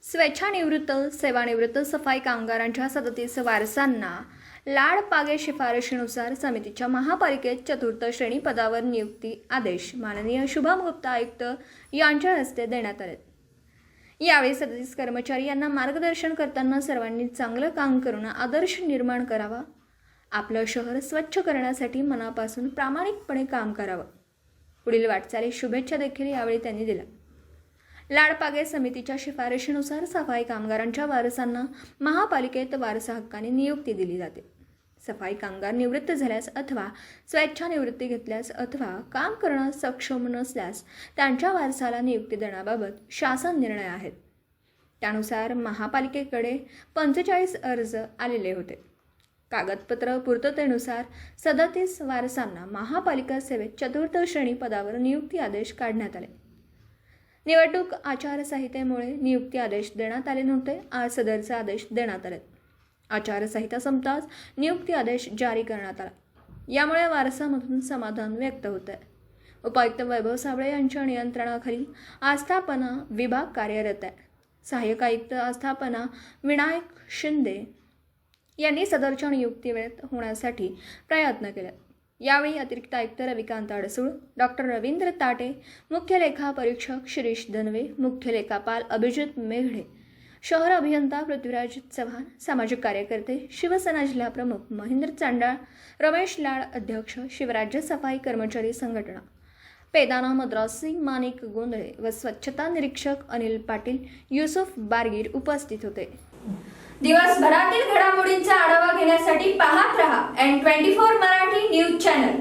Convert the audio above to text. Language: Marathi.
स्वेच्छानिवृत्त सेवानिवृत्त सफाई कामगारांच्या 37 वारसांना लाडपागे शिफारशीनुसार समितीच्या महापालिकेत चतुर्थ श्रेणी पदावर नियुक्ती आदेश माननीय शुभम गुप्ता आयुक्त यांच्या हस्ते देण्यात आले। यावेळी 37 कर्मचारी यांना मार्गदर्शन करताना सर्वांनी चांगलं काम करून आदर्श निर्माण करावा, आपलं शहर स्वच्छ करण्यासाठी मनापासून प्रामाणिकपणे काम करावं, पुढील वाटचाली शुभेच्छा देखील यावेळी त्यांनी दिल्या। लाडपागे समितीच्या शिफारशीनुसार सफाई कामगारांच्या वारसांना महापालिकेत वारसा हक्काने नियुक्ती दिली जाते। सफाई कामगार निवृत्त झाल्यास अथवा स्वेच्छानिवृत्ती घेतल्यास अथवा काम करण्यास सक्षम नसल्यास त्यांच्या वारसाला नियुक्ती देण्याबाबत शासन निर्णय आहेत। त्यानुसार महापालिकेकडे 45 अर्ज आलेले होते। कागदपत्र पूर्ततेनुसार 37 वारसांना महापालिका सेवेत चतुर्थ श्रेणी पदावर नियुक्ती आदेश काढण्यात आले। निवडणूक आचारसंहितेमुळे नियुक्ती आदेश देण्यात आले नव्हते। आज सदरचे आदेश देण्यात आले। आचारसंहिता संपताच नियुक्ती आदेश जारी करण्यात आला। यामुळे वारसामधून समाधान व्यक्त होत आहे। उपायुक्त वैभव साबळे यांच्या नियंत्रणाखाली आस्थापना विभाग कार्यरत आहे। सहाय्यक आयुक्त आस्थापना विनायक शिंदे यांनी सदरच्या नियुक्ती वेळेत होण्यासाठी प्रयत्न केले। यावेळी अतिरिक्त आयुक्त रविकांत अडसूळ, डॉक्टर रवींद्र ताटे, मुख्य लेखा परीक्षक शिरीष दनवे, मुख्य लेखापाल अभिजित मेघडे, शहर अभियंता पृथ्वीराज चव्हाण, सामाजिक कार्यकर्ते, शिवसेना जिल्हा प्रमुख महेंद्र चांडाळ, रमेश लाड अध्यक्ष, शिवराज्य सफाई कर्मचारी संघटना, पेदाना मद्रासी माणिक गोंधळे व स्वच्छता निरीक्षक अनिल पाटील, युसुफ बारगीर उपस्थित होते। दिवसभरातील घडामोडींचा आढावा घेण्यासाठी पाहत रहा N24 मराठी न्यूज चॅनल।